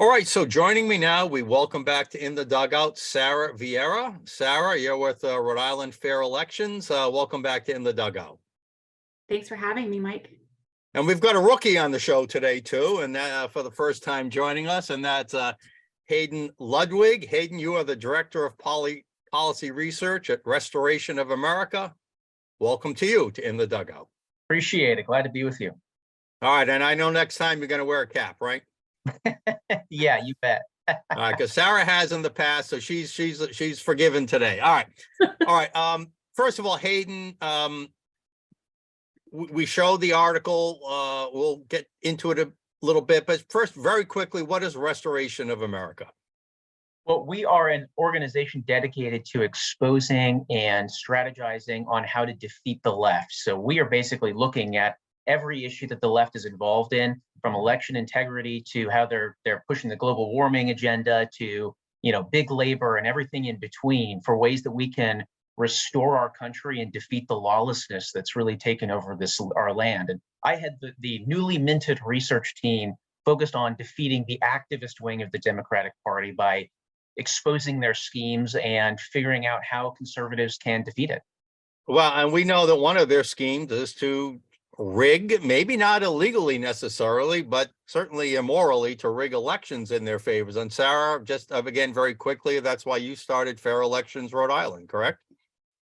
All right, so joining me now, we welcome back to In the Dugout, Sarah Vierra. Sarah, you're with Rhode Island Fair Elections. Welcome back to In the Dugout. Thanks for having me, Mike. And we've got a rookie on the show today, too, and for the first time joining us, and that's Hayden Ludwig. Hayden, you are the Director of Policy Research at Restoration of America. Welcome to you to In the Dugout. Appreciate it. Glad to be with you. All right, and I know next time you're going to wear a cap, right? Yeah, you bet. All right, because Sarah has in the past, so she's forgiven today. All right, all right. First of all, Hayden, we showed the article. We'll get into it a little bit, but first, very quickly, what is Restoration of America? Well, we are an organization dedicated to exposing and strategizing on how to defeat the left. So we are basically looking at every issue that the left is involved in, from election integrity to how they're pushing the global warming agenda to, big labor and everything in between, for ways that we can restore our country and defeat the lawlessness that's really taken over our land. And I had the newly minted research team focused on defeating the activist wing of the Democratic Party by exposing their schemes and figuring out how conservatives can defeat it. Well, and we know that one of their schemes is to rig, maybe not illegally necessarily, but certainly immorally, to rig elections in their favors. And Sarah, just again, very quickly, that's why you started Fair Elections Rhode Island, correct?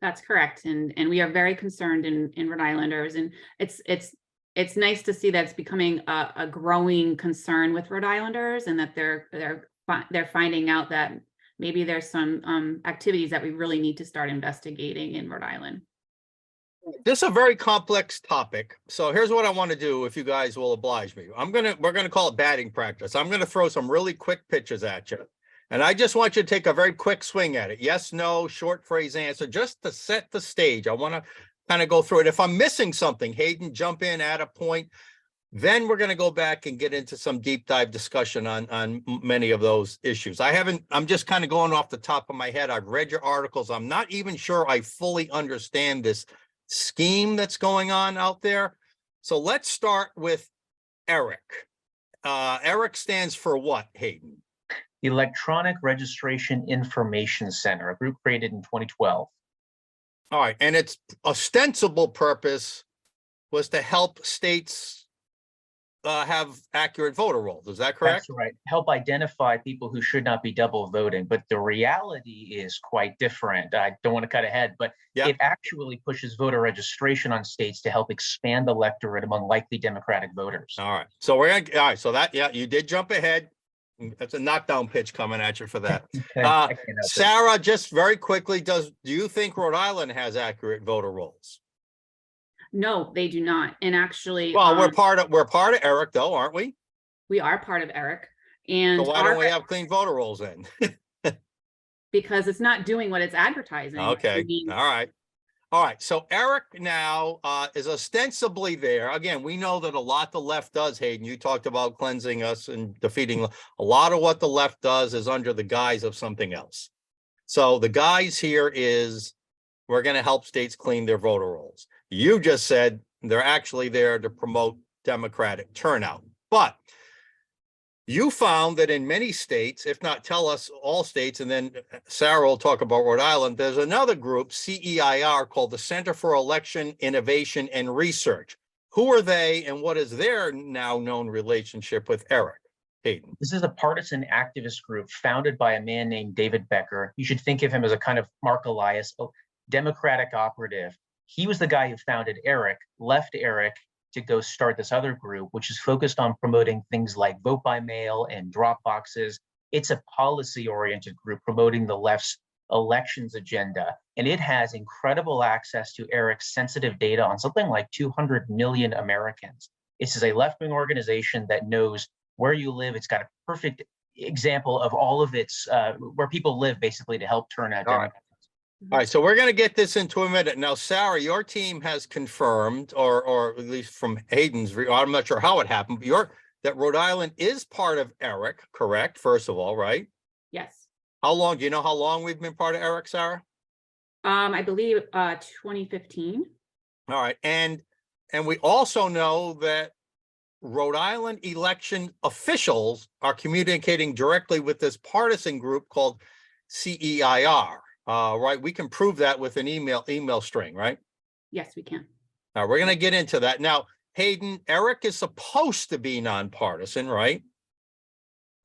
That's correct. And we are very concerned in Rhode Islanders. And it's nice to see that it's becoming a growing concern with Rhode Islanders, and that they're finding out that maybe there's some activities that we really need to start investigating in Rhode Island. This is a very complex topic. So here's what I want to do, if you guys will oblige me. We're gonna call it batting practice. I'm gonna throw some really quick pitches at you. And I just want you to take a very quick swing at it. Yes, no, short phrase answer, just to set the stage. I want to kind of go through it. If I'm missing something, Hayden, jump in, add a point. Then we're going to go back and get into some deep dive discussion on many of those issues. I'm just kind of going off the top of my head. I've read your articles. I'm not even sure I fully understand this scheme that's going on out there. So let's start with ERIC. ERIC stands for what, Hayden? The Electronic Registration Information Center, a group created in 2012. All right, and its ostensible purpose was to help states have accurate voter rolls. Is that correct? That's right. Help identify people who should not be double voting. But the reality is quite different. I don't want to cut ahead, but It actually pushes voter registration on states to help expand the electorate among likely Democratic voters. All right. So you did jump ahead. That's a knockdown pitch coming at you for that. Sarah, just very quickly, do you think Rhode Island has accurate voter rolls? No, they do not. And actually, well, we're part of ERIC, though, aren't we? We are part of ERIC. And so why don't we have clean voter rolls then? Because it's not doing what it's advertising. Okay. All right. So ERIC now is ostensibly there. Again, we know that a lot the left does, Hayden. You talked about cleansing us and defeating. A lot of what the left does is under the guise of something else. So the guise here is we're going to help states clean their voter rolls. You just said they're actually there to promote Democratic turnout. But you found that in many states, if not tell us all states, and then Sarah will talk about Rhode Island, there's another group, CEIR, called the Center for Election Innovation and Research. Who are they, and what is their now known relationship with ERIC? Hayden. This is a partisan activist group founded by a man named David Becker. You should think of him as a kind of Mark Elias, a Democratic operative. He was the guy who founded ERIC, left ERIC to go start this other group, which is focused on promoting things like vote by mail and drop boxes. It's a policy-oriented group promoting the left's elections agenda, and it has incredible access to ERIC's sensitive data on something like 200 million Americans. This is a left-wing organization that knows where you live. It's got a perfect example of all of its where people live, basically, to help turn out Democrats. All right, so we're going to get this into a minute. Now, Sarah, your team has confirmed, or at least from Hayden's, I'm not sure how it happened, but that Rhode Island is part of ERIC, correct? First of all, right? Yes. How long? Do you know how long we've been part of ERIC, Sarah? I believe 2015. All right, and we also know that Rhode Island election officials are communicating directly with this partisan group called CEIR. Right? We can prove that with an email string, right? Yes, we can. Now we're going to get into that. Now, Hayden, Eric is supposed to be nonpartisan, right?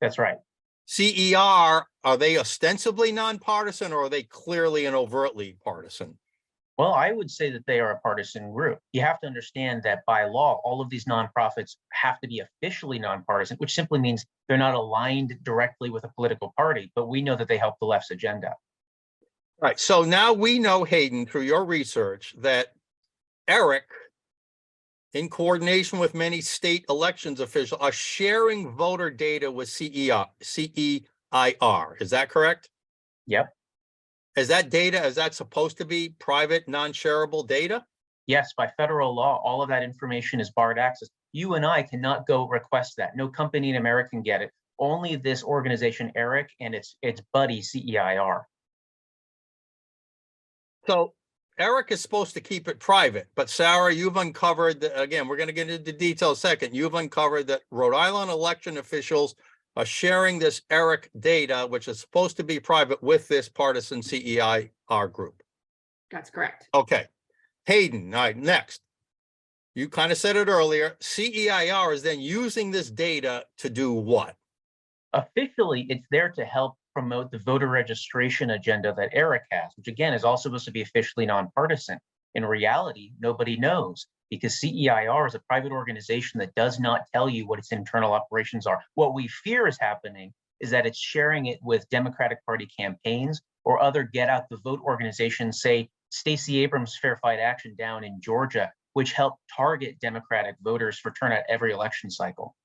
That's right. CER, are they ostensibly nonpartisan or are they clearly and overtly partisan? Well, I would say that they are a partisan group. You have to understand that by law, all of these nonprofits have to be officially nonpartisan, which simply means they're not aligned directly with a political party, but we know that they help the left's agenda. Right. So now we know, Hayden, through your research, that Eric, in coordination with many state elections officials, are sharing voter data with CEIR. Is that correct? Yep. Is that supposed to be private, non-shareable data? Yes, by federal law, all of that information is barred access. You and I cannot go request that. No company in America can get it. Only this organization, Eric, and its buddy, CEIR. So Eric is supposed to keep it private, but Sarah, you've uncovered that, again, we're going to get into detail second. You've uncovered that Rhode Island election officials are sharing this Eric data, which is supposed to be private, with this partisan CEIR group. That's correct. Okay. Hayden, all right, next. You kind of said it earlier. CEIR is then using this data to do what? Officially, it's there to help promote the voter registration agenda that Eric has, which again is also supposed to be officially nonpartisan. In reality, nobody knows because CEIR is a private organization that does not tell you what its internal operations are. What we fear is happening is that it's sharing it with Democratic Party campaigns or other get out the vote organizations, say Stacey Abrams' Fair Fight Action down in Georgia, which help target Democratic voters for turnout every election cycle.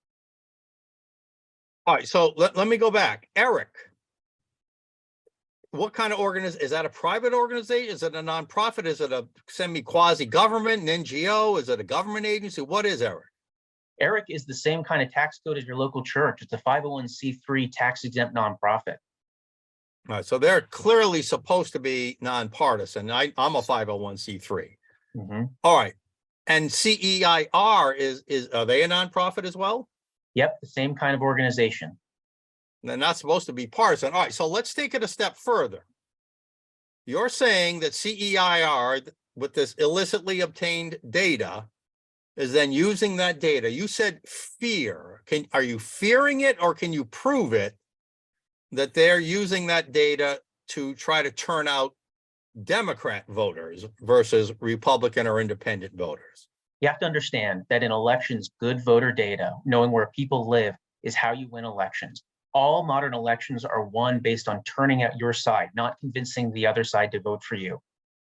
All right, so let me go back. Eric, what kind of organization? Is that a private organization? Is it a nonprofit? Is it a semi-quasi-government, an NGO? Is it a government agency? What is Eric? Eric is the same kind of tax code as your local church. It's a 501c3 tax-exempt nonprofit. All right, so they're clearly supposed to be nonpartisan. I'm a 501c3. Mm-hmm. All right, and CEIR is are they a nonprofit as well? Yep, the same kind of organization. They're not supposed to be partisan. All right, so let's take it a step further. You're saying that CEIR, with this illicitly obtained data, is then using that data. You said fear. Are you fearing it, or can you prove it that they're using that data to try to turn out Democrat voters versus Republican or independent voters? You have to understand that in elections, good voter data, knowing where people live, is how you win elections. All modern elections are won based on turning out your side, not convincing the other side to vote for you.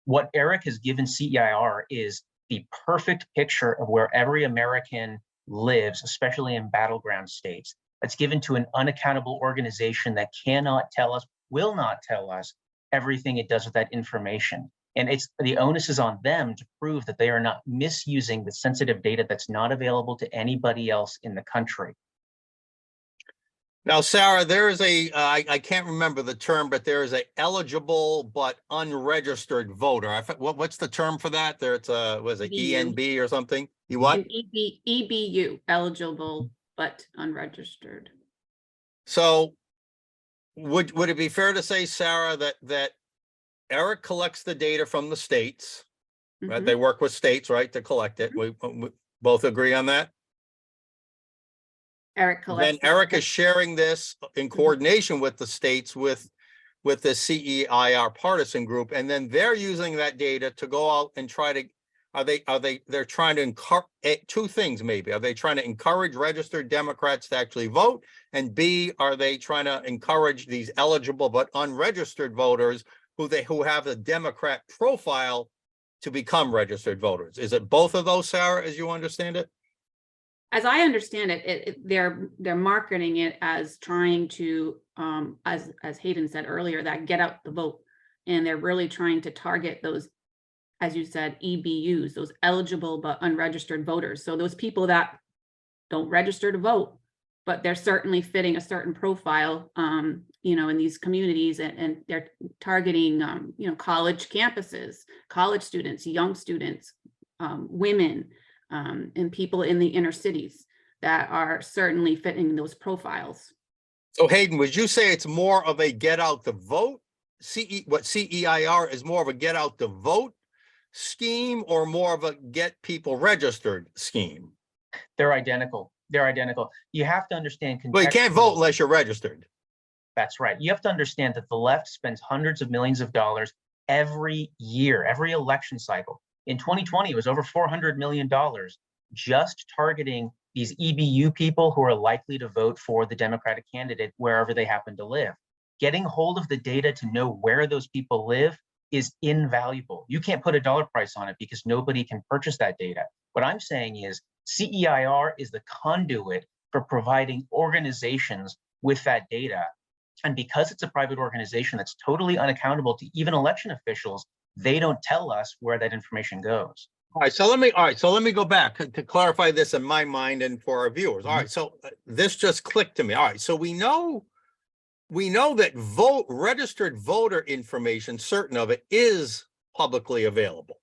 What Eric has given CEIR is the perfect picture of where every American lives, especially in battleground states. It's given to an unaccountable organization that cannot tell us, will not tell us everything it does with that information. And the onus is on them to prove that they are not misusing the sensitive data that's not available to anybody else in the country. Now, Sarah, there is I can't remember the term, but there is a eligible but unregistered voter. What's the term for that? There's was it EBU. ENB or something? You what? An EBU, eligible but unregistered. So would it be fair to say, Sarah, that Eric collects the data from the states, right? Mhm. They work with states, right, to collect it. We both agree on that? Eric Then collects. Eric is sharing this in coordination with the states with the CEIR partisan group, and then they're using that data to go out and try to, they're trying to encourage two things maybe. Are they trying to encourage registered Democrats to actually vote? And B, are they trying to encourage these eligible but unregistered voters who have a Democrat profile to become registered voters? Is it both of those, Sarah, as you understand it? As I understand it, they're marketing it as trying to, as Hayden said earlier, that get out the vote, and they're really trying to target those, as you said, EBUs, those eligible but unregistered voters. So those people that don't register to vote, but they're certainly fitting a certain profile, in these communities, and they're targeting, college campuses, college students, young students, women. And people in the inner cities. that are certainly fitting those profiles. So Hayden, would you say it's more of a get out the vote? What CEIR is more of a get out the vote scheme or more of a get people registered scheme? They're identical. They're identical. You have to understand. Well, you can't vote contextual- unless you're registered. That's right. You have to understand that the left spends hundreds of millions of dollars every year, every election cycle. In 2020, it was over $400 million just targeting these EBU people who are likely to vote for the Democratic candidate wherever they happen to live. Getting hold of the data to know where those people live is invaluable. You can't put a dollar price on it because nobody can purchase that data. What I'm saying is CEIR is the conduit for providing organizations with that data. And because it's a private organization that's totally unaccountable to even election officials, they don't tell us where that information goes. All right, so let me go back to clarify this in my mind and for our viewers. All right, so this just clicked to me. All right, so we know that registered voter information, certain of it is publicly available,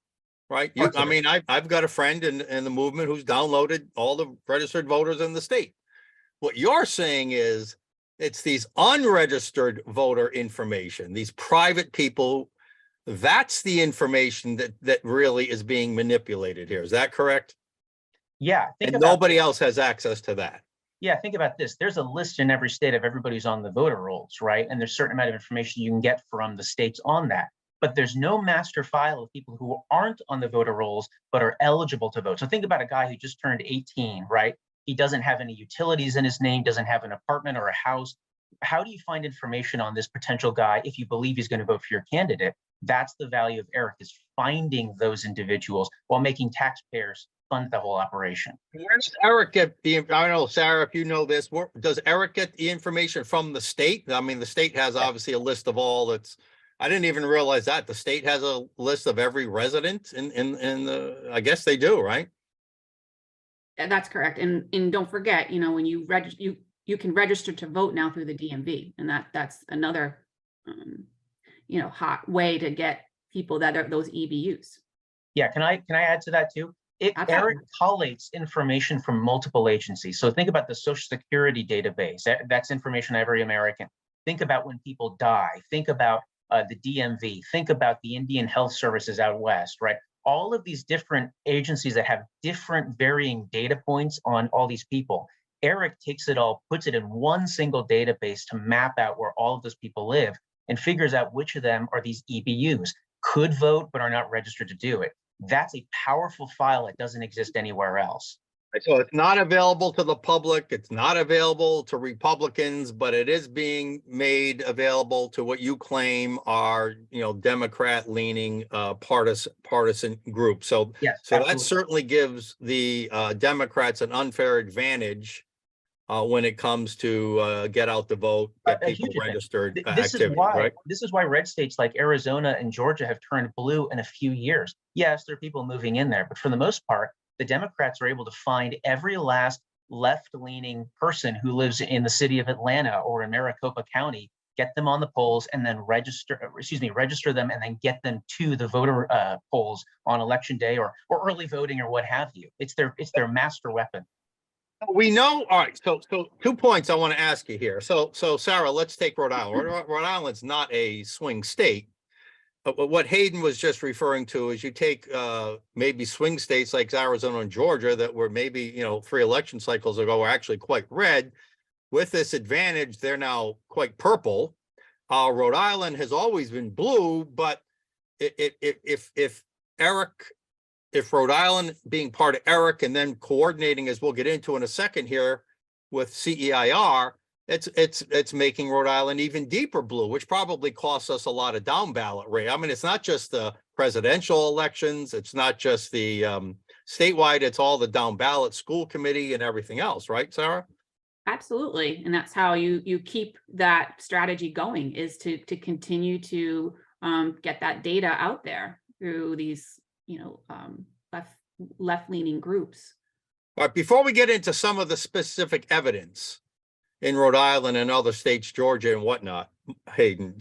right? Parts I of it. mean, I've got a friend in the movement who's downloaded all the registered voters in the state. What you're saying is it's these unregistered voter information, these private people. That's the information that really is being manipulated here. Is that correct? Yeah, think And about nobody else has access to that. Yeah, think about this. There's a list in every state of everybody who's on the voter rolls, right? And there's a certain amount of information you can get from the states on that. But there's no master file of people who aren't on the voter rolls, but are eligible to vote. So think about a guy who just turned 18, right? He doesn't have any utilities in his name, doesn't have an apartment or a house. How do you find information on this potential guy if you believe he's going to vote for your candidate? That's the value of ERIC, is finding those individuals while making taxpayers fund the whole operation. Where does Eric get I don't know, Sarah, if you know this, does Eric get the information from the state? I mean, the state has obviously a list of all I didn't even realize that the state has a list of every resident in the, I guess they do, right? That's correct. And don't forget, when you register, you can register to vote now through the DMV, and that's another, hot way to get people that are those EBUs. Yeah, can I add to that too? Eric collates information from multiple agencies. So think about the Social Security database. That's information on every American. Think about when people die. Think about the DMV. Think about the Indian Health Services out west, right? All of these different agencies that have different varying data points on all these people. Eric takes it all, puts it in one single database to map out where all of those people live and figures out which of them are these EBUs, could vote but are not registered to do it. That's a powerful file that doesn't exist anywhere else. So it's not available to the public. It's not available to Republicans, but it is being made available to what you claim are, Democrat leaning partisan groups. So, Yes, so absolutely. that certainly gives the Democrats an unfair advantage when it comes to get out the vote, get people huge advantage. registered This is activities, why right? this is why red states like Arizona and Georgia have turned blue in a few years. Yes, there are people moving in there, but for the most part, the Democrats are able to find every last left-leaning person who lives in the city of Atlanta or in Maricopa County, get them on the polls, and then register them, and then get them to the voter polls on election day or early voting or what have you. It's their master weapon. We know, all right, so 2 points I want to ask you here. So Sarah, let's take Rhode Island. Rhode Island's not a swing state. But what Hayden was just referring to is you take maybe swing states like Arizona and Georgia that were maybe, 3 election cycles ago were actually quite red. With this advantage, they're now quite purple. Rhode Island has always been blue, but if Rhode Island being part of ERIC and then coordinating, as we'll get into in a second here with CEIR, it's making Rhode Island even deeper blue, which probably costs us a lot of down ballot rate. I mean, it's not just the presidential elections, it's not just the statewide, it's all the down ballot school committee and everything else, right, Sarah? Absolutely. And that's how you keep that strategy going, is to continue to get that data out there through these left-leaning groups. All right, before we get into some of the specific evidence in Rhode Island and other states, Georgia and whatnot, Hayden,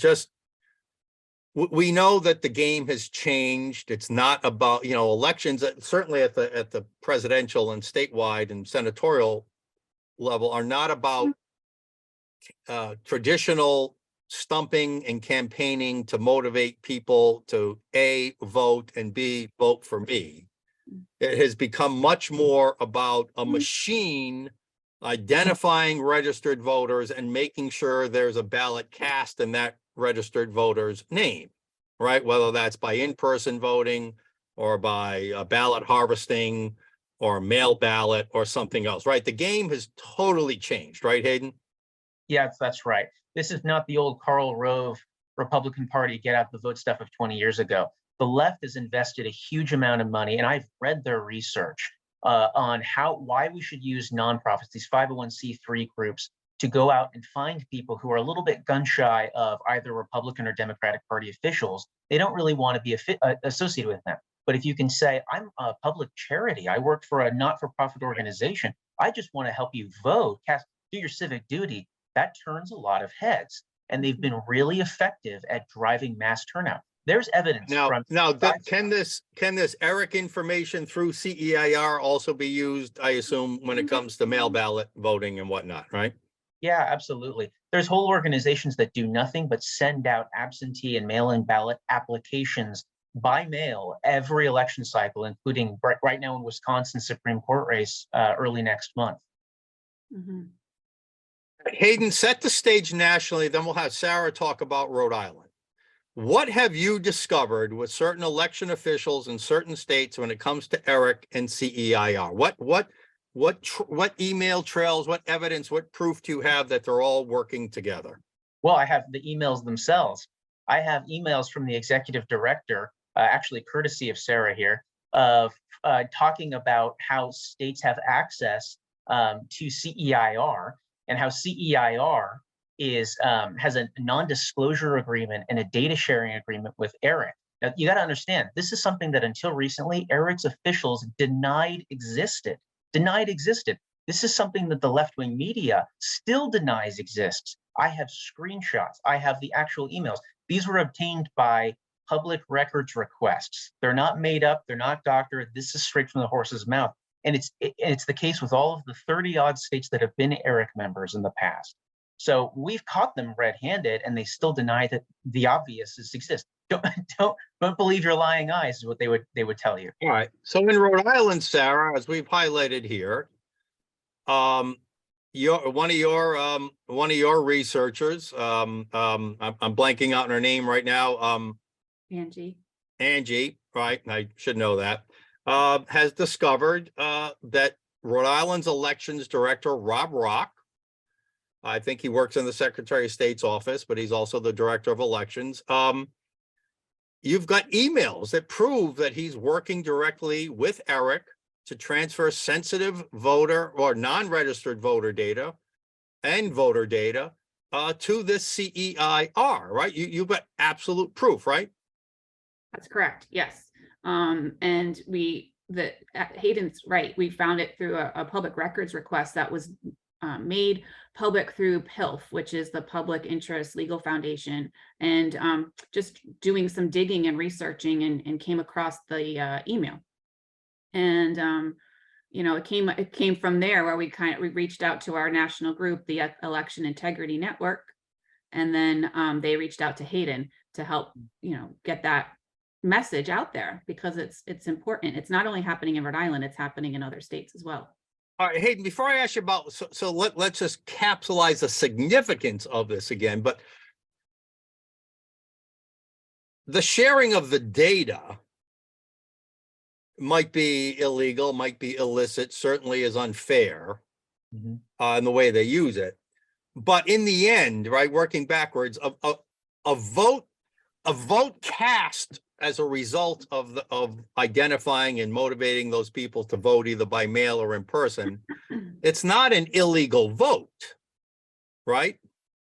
we know that the game has changed. It's not about, elections, certainly at the presidential and statewide and senatorial level are not about traditional stumping and campaigning to motivate people to A, vote, and B, vote for me. It has become much more about a machine identifying registered voters and making sure there's a ballot cast in that registered voter's name, right? Whether that's by in-person voting or by ballot harvesting or mail ballot or something else, right? The game has totally changed, right, Hayden? Yes, that's right. This is not the old Karl Rove Republican Party get out the vote stuff of 20 years ago. The left has invested a huge amount of money, and I've read their research on why we should use nonprofits, these 501c3 groups, to go out and find people who are a little bit gun shy of either Republican or Democratic Party officials. They don't really want to be associated with them. But if you can say, I'm a public charity, I work for a not-for-profit organization, I just want to help you vote, do your civic duty, that turns a lot of heads. And they've been really effective at driving mass turnout. There's evidence can this ERIC information through CEIR also be used, I assume, when it comes to mail ballot voting and whatnot, right? Yeah, absolutely. There's whole organizations that do nothing but send out absentee and mail-in ballot applications by mail every election cycle, including right now in Wisconsin Supreme Court race early next month. Mm-hmm. Hayden, set the stage nationally, then we'll have Sarah talk about Rhode Island. What have you discovered with certain election officials in certain states when it comes to ERIC and CEIR? What email trails, what evidence, what proof do you have that they're all working together? Well, I have the emails themselves. I have emails from the executive director, actually courtesy of Sarah here, of talking about how states have access to CEIR and how CEIR has a non-disclosure agreement and a data sharing agreement with ERIC. Now, you got to understand, this is something that until recently, ERIC's officials denied existed. This is something that the left-wing media still denies exists. I have screenshots. I have the actual emails. These were obtained by public records requests. They're not made up. They're not doctored. This is straight from the horse's mouth. And it's the case with all of the 30-odd states that have been ERIC members in the past. So we've caught them red-handed, and they still deny that the obvious exists. Don't believe your lying eyes is what they would tell you. All right. So in Rhode Island, Sarah, as we've highlighted here, one of your researchers, I'm blanking out on her name right now. Angie, right? I should know that. Has discovered that Rhode Island's elections director, Rob Rock, I think he works in the Secretary of State's office, but he's also the director of elections. You've got emails that prove that he's working directly with ERIC to transfer sensitive voter or non-registered voter data and voter data to this CEIR, right? You've got absolute proof, right? That's correct. Yes. And Hayden's right. We found it through a public records request that was made public through PILF, which is the Public Interest Legal Foundation, and just doing some digging and researching and came across the email. And it came from there where we reached out to our national group, the Election Integrity Network, and then they reached out to Hayden to help get that message out there, because it's important. It's not only happening in Rhode Island, it's happening in other states as well. All right, Hayden, before I ask you about, so let's just capsulize the significance of this again, but the sharing of the data might be illegal, might be illicit, certainly is unfair in the way they use it. But in the end, right, working backwards, a vote cast as a result of identifying and motivating those people to vote either by mail or in person, it's not an illegal vote, right?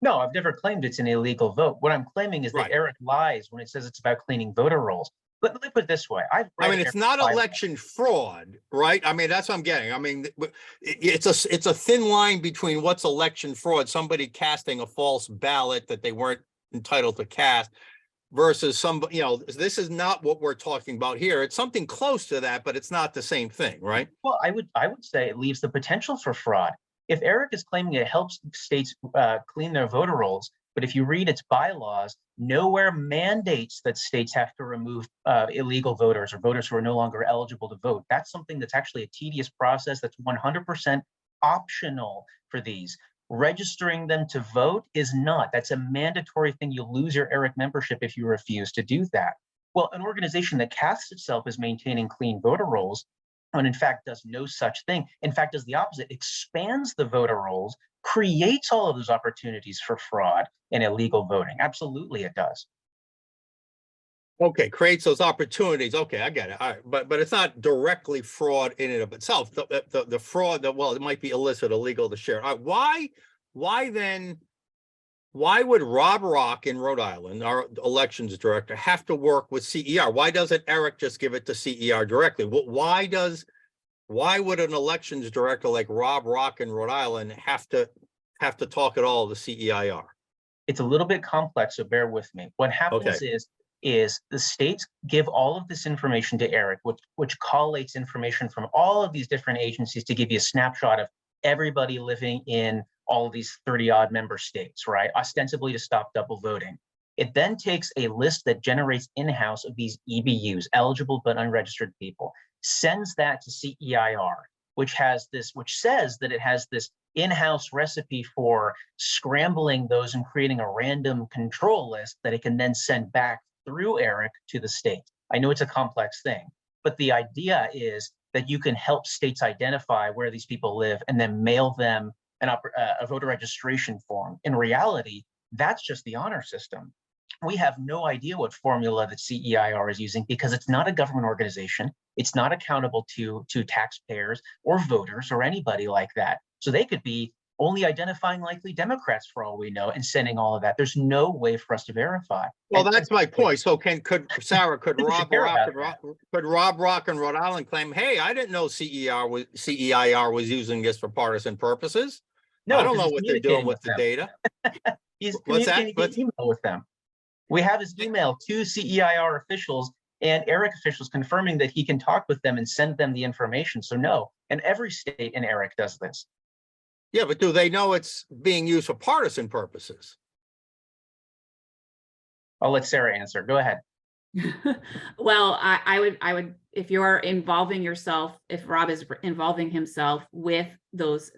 No, I've never claimed it's an illegal vote. What I'm claiming is that ERIC lies when it says it's about cleaning voter rolls. Let me put it this way. It's not election fraud, right? I mean, that's what I'm getting. I mean, it's a thin line between what's election fraud, somebody casting a false ballot that they weren't entitled to cast, versus somebody, this is not what we're talking about here. It's something close to that, but it's not the same thing, right? Well, I would say it leaves the potential for fraud. If Eric is claiming it helps states clean their voter rolls, but if you read its bylaws, nowhere mandates that states have to remove illegal voters or voters who are no longer eligible to vote. That's something that's actually a tedious process that's 100% optional for these. Registering them to vote is not. That's a mandatory thing. You lose your ERIC membership if you refuse to do that. Well, an organization that casts itself as maintaining clean voter rolls, and in fact does no such thing, in fact does the opposite, expands the voter rolls, creates all of those opportunities for fraud and illegal voting. Absolutely it does. Okay, creates those opportunities. Okay, I get it. All right, but it's not directly fraud in and of itself. The fraud that, well, it might be illicit, illegal to share. All right, why then? Why would Rob Rock in Rhode Island, our elections director, have to work with CER? Why doesn't Eric just give it to CER directly? Why would an elections director like Rob Rock in Rhode Island have to talk at all to CEIR? It's a little bit complex, so bear with me. What happens is the states give all of this information to Eric, which collates information from all of these different agencies to give you a snapshot of everybody living in all of these 30-odd member states, right? Ostensibly to stop double voting. It then takes a list that generates in-house of these EBUs, eligible but unregistered people, sends that to CEIR, which says that it has this in-house recipe for scrambling those and creating a random control list that it can then send back through Eric to the state. I know it's a complex thing, but the idea is that you can help states identify where these people live and then mail them a voter registration form. In reality, that's just the honor system. We have no idea what formula that CEIR is using because it's not a government organization. It's not accountable to taxpayers or voters or anybody like that. So they could be only identifying likely Democrats for all we know and sending all of that. There's no way for us to verify. Well, that's my point. So could Rob Rock in Rhode Island claim, hey, I didn't know CEIR was using this for partisan purposes? No, I don't know what they're doing with the data. He's communicating email with them. We have his email to CEIR officials and Eric officials confirming that he can talk with them and send them the information. So no, and every state in Eric does this. Yeah, but do they know it's being used for partisan purposes? I'll let Sarah answer. Go ahead. Well, I would, if you're involving yourself, if Rob is involving himself with those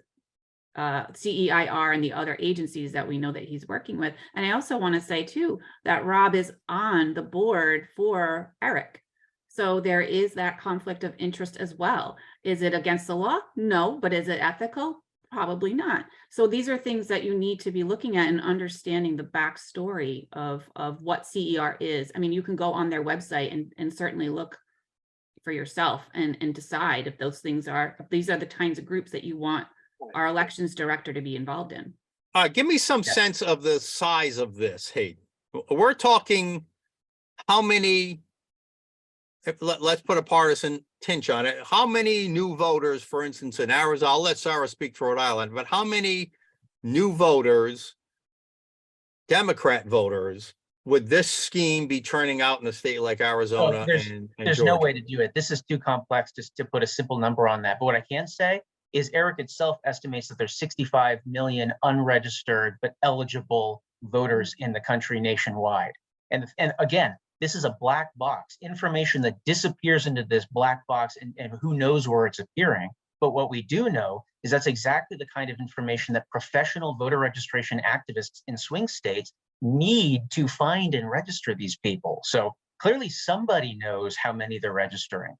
CEIR and the other agencies that we know that he's working with. And I also want to say too, that Rob is on the board for Eric. So there is that conflict of interest as well. Is it against the law? No, but is it ethical? Probably not. So these are things that you need to be looking at and understanding the backstory of what CER is. I mean, you can go on their website and certainly look for yourself and decide if those things are, if these are the kinds of groups that you want our elections director to be involved in. All right, give me some sense of the size of this, Hayden. We're talking how many, let's put a partisan tinge on it. How many new voters, for instance, in Arizona, I'll let Sarah speak for Rhode Island, but how many new voters, Democrat voters, would this scheme be turning out in a state like Arizona? There's no way to do it. This is too complex just to put a simple number on that. But what I can say is Eric itself estimates that there's 65 million unregistered but eligible voters in the country nationwide. And again, this is a black box, information that disappears into this black box and who knows where it's appearing. But what we do know is that's exactly the kind of information that professional voter registration activists in swing states need to find and register these people. So clearly somebody knows how many they're registering.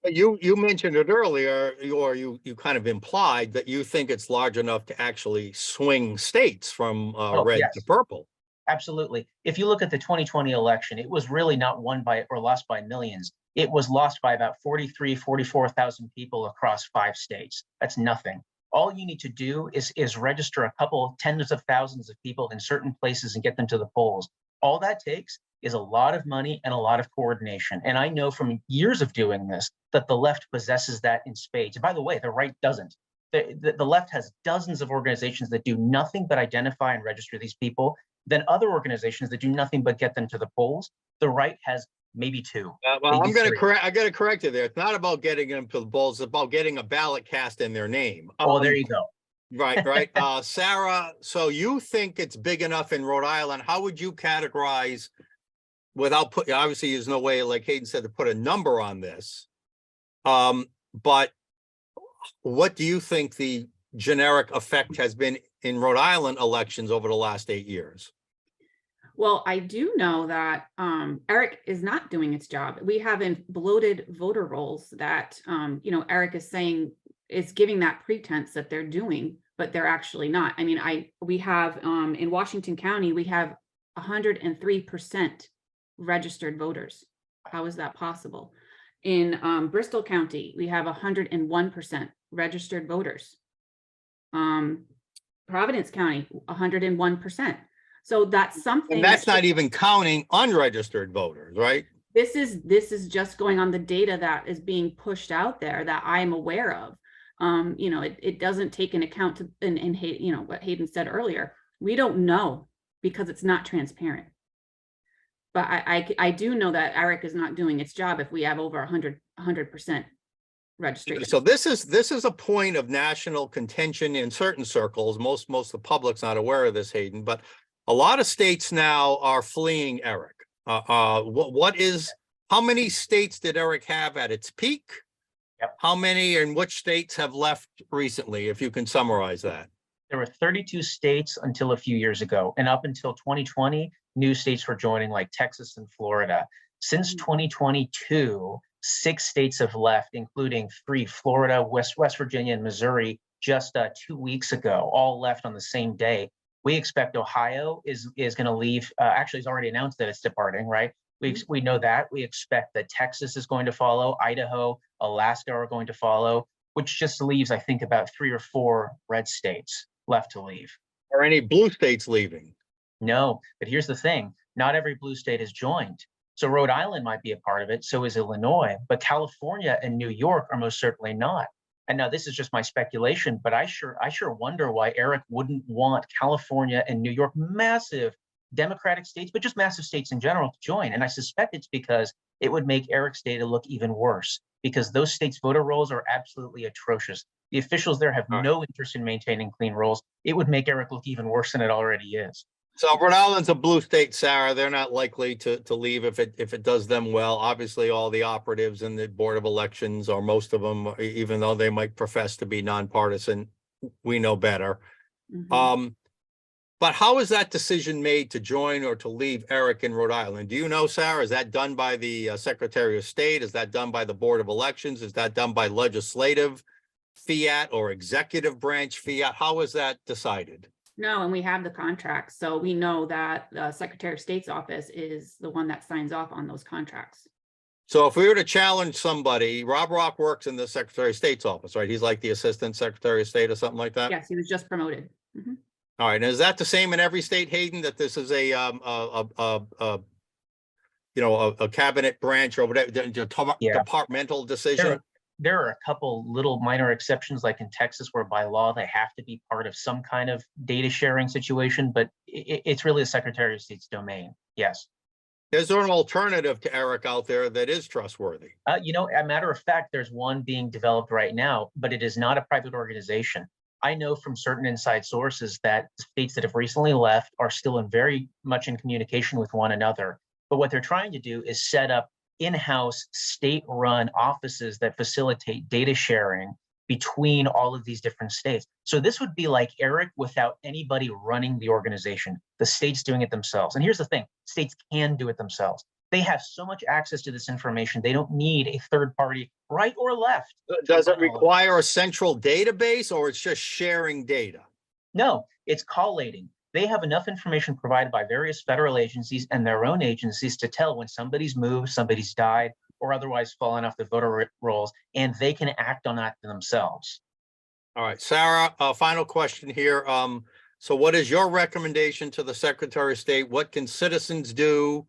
You mentioned it earlier, or you kind of implied that you think it's large enough to actually swing states from red to purple. Absolutely. If you look at the 2020 election, it was really not won by or lost by millions. It was lost by about 44,000 people across 5 states. That's nothing. All you need to do is register a couple tens of thousands of people in certain places and get them to the polls. All that takes is a lot of money and a lot of coordination. And I know from years of doing this that the left possesses that in spades. And by the way, the right doesn't. The left has dozens of organizations that do nothing but identify and register these people, then other organizations that do nothing but get them to the polls. The right has maybe 2. Well, I got to correct you there. It's not about getting them to the polls. It's about getting a ballot cast in their name. Oh, there you go. Right. Sarah, so you think it's big enough in Rhode Island? How would you categorize, without put, obviously, there's no way, like Hayden said, to put a number on this. But what do you think the generic effect has been in Rhode Island elections over the last 8 years? Well, I do know that Eric is not doing its job. We have in bloated voter rolls that Eric is saying is giving that pretense that they're doing, but they're actually not. I mean, we have in Washington County, we have 103% registered voters. How is that possible? In Bristol County, we have 101% registered voters. Providence County, 101%. So that's something. And that's not even counting unregistered voters, right? This is just going on the data that is being pushed out there that I'm aware of. It doesn't take into account what Hayden said earlier. We don't know because it's not transparent. But I do know that Eric is not doing its job if we have over 100% registration. So this is a point of national contention in certain circles. Most of the public's not aware of this, Hayden, but a lot of states now are fleeing Eric. How many states did Eric have at its peak? Yep. How many and which states have left recently, if you can summarize that? There were 32 states until a few years ago, and up until 2020, new states were joining, like Texas and Florida. Since 2022, 6 states have left, including 3, Florida, West Virginia, and Missouri, just 2 weeks ago, all left on the same day. We expect Ohio is going to leave. Actually, it's already announced that it's departing, right? We know that. We expect that Texas is going to follow. Idaho, Alaska are going to follow, which just leaves, I think, about 3 or 4 red states left to leave. Are any blue states leaving? No, but here's the thing. Not every blue state has joined. So Rhode Island might be a part of it. So is Illinois. But California and New York are most certainly not. And now this is just my speculation, but I sure wonder why Eric wouldn't want California and New York, massive Democratic states, but just massive states in general, to join. And I suspect it's because it would make Eric's data look even worse, because those states' voter rolls are absolutely atrocious. The officials there have no interest in maintaining clean rolls. It would make Eric look even worse than it already is. So Rhode Island's a blue state, Sarah. They're not likely to leave if it does them well. Obviously, all the operatives in the Board of Elections, or most of them, even though they might profess to be nonpartisan, we know better. Mm-hmm. But how is that decision made to join or to leave Eric in Rhode Island? Do you know, Sarah? Is that done by the Secretary of State? Is that done by the Board of Elections? Is that done by legislative fiat or executive branch fiat? How is that decided? No, and we have the contracts, so we know that the Secretary of State's office is the one that signs off on those contracts. So if we were to challenge somebody, Rob Rock works in the Secretary of State's office, right? He's like the Assistant Secretary of State or something like that? Yes, he was just promoted. Mm-hmm. All right, and is that the same in every state, Hayden, that this is a cabinet branch or whatever, departmental decision? There are a couple little minor exceptions, like in Texas, where by law they have to be part of some kind of data sharing situation, but it's really the Secretary of State's domain. Yes. Is there an alternative to Eric out there that is trustworthy? A matter of fact, there's one being developed right now, but it is not a private organization. I know from certain inside sources that states that have recently left are still very much in communication with one another. But what they're trying to do is set up in-house state-run offices that facilitate data sharing between all of these different states. So this would be like Eric without anybody running the organization, the states doing it themselves. And here's the thing, states can do it themselves. They have so much access to this information, they don't need a third party, right or left. Does it require a central database, or it's just sharing data? No, it's collating. They have enough information provided by various federal agencies and their own agencies to tell when somebody's moved, somebody's died, or otherwise fallen off the voter rolls, and they can act on that themselves. All right, Sarah, final question here. So what is your recommendation to the Secretary of State? What can citizens do?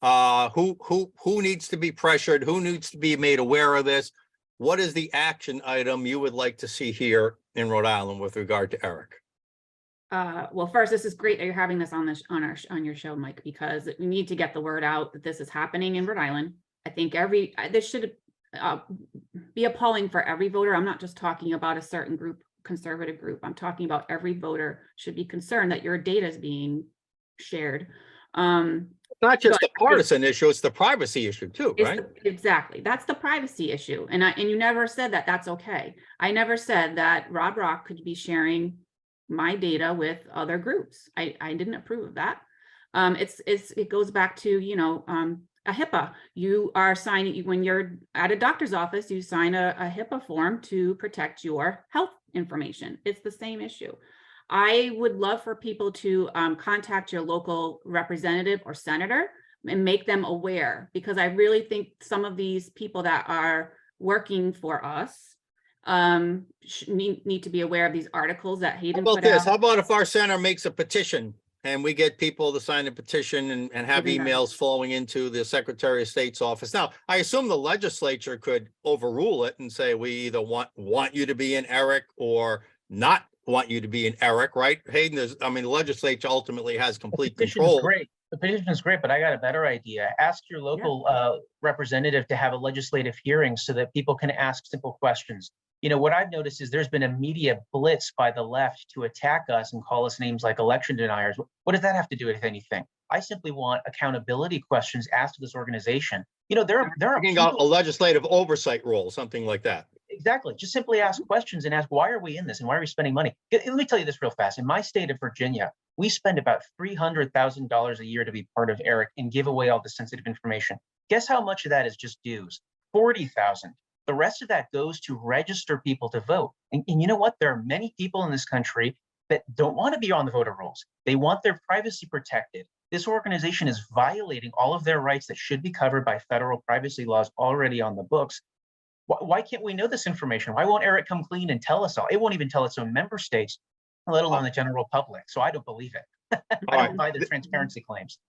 Who needs to be pressured? Who needs to be made aware of this? What is the action item you would like to see here in Rhode Island with regard to Eric? Well, first, this is great that you're having this on your show, Mike, because we need to get the word out that this is happening in Rhode Island. I think this should be appalling for every voter. I'm not just talking about a certain group conservative group. I'm talking about every voter should be concerned that your data is being shared. Not just But the partisan issue, it's the privacy issue too, right? Exactly. That's the privacy issue. And you never said that that's okay. I never said that Rob Rock could be sharing my data with other groups. I didn't approve of that. It goes back to, you know, a HIPAA. You are signing, when you're at a doctor's office, you sign a HIPAA form to protect your health information. It's the same issue. I would love for people to contact your local representative or senator and make them aware, because I really think some of these people that are working for us need to be aware of these articles that How Hayden about put this? out. How about if our center makes a petition and we get people to sign a petition and have Even better. emails flowing into the Secretary of State's office? Now, I assume the legislature could overrule it and say, we either want you to be in Eric or not want you to be in Eric, right? Hayden, I mean, the legislature ultimately has complete control. Great. The petition is great, but I got a better idea. Ask your local representative to have a legislative hearing so that people can ask simple questions. You know, what I've noticed is there's been a media blitz by the left to attack us and call us names like election deniers. What does that have to do with anything? I simply want accountability questions asked of this organization. You know, there are A legislative oversight role, something like that. Exactly. Just simply ask questions and ask, why are we in this and why are we spending money? Let me tell you this real fast. In my state of Virginia, we spend about $300,000 a year to be part of ERIC and give away all the sensitive information. Guess how much of that is just dues? $40,000. The rest of that goes to register people to vote. And you know what? There are many people in this country that don't want to be on the voter rolls. They want their privacy protected. This organization is violating all of their rights that should be covered by federal privacy laws already on the books. Why can't we know this information? Why won't Eric come clean and tell us all? It won't even tell its own member states, let alone the general public. So I don't believe it. I don't buy the transparency claims.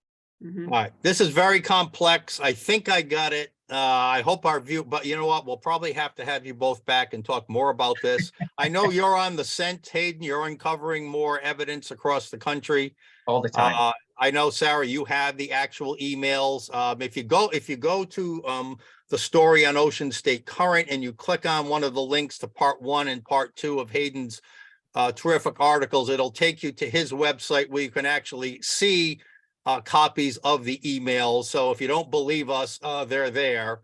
Mhm. All right, this is very complex. I think I got it. I hope our view, but you know what? We'll probably have to have you both back and talk more about this. I know you're on the scent, Hayden. You're uncovering more evidence across the country. All the time. I know, Sarah, you have the actual emails. If you go to the story on Ocean State Current and you click on one of the links to part 1 and part 2 of Hayden's terrific articles, it'll take you to his website where you can actually see copies of the emails. So if you don't believe us, they're there.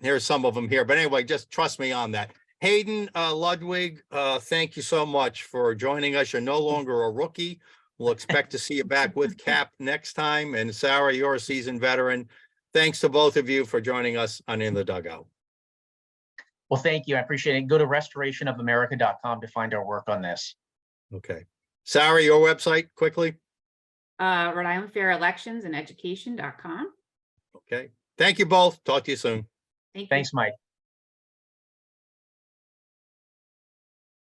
Here's some of them here. But anyway, just trust me on that. Hayden, Ludwig, thank you so much for joining us. You're no longer a rookie. We'll expect to see you back with Cap next time. And Sarah, you're a seasoned veteran. Thanks to both of you for joining us on In the Dugout. Well, thank you. I appreciate it. Go to restorationofamerica.com to find our work on this. Okay. Sarah, your website quickly. Rhode Island Fair Elections and Education.com. Okay. Thank you both. Talk to you soon. Thank you. Thanks, Mike.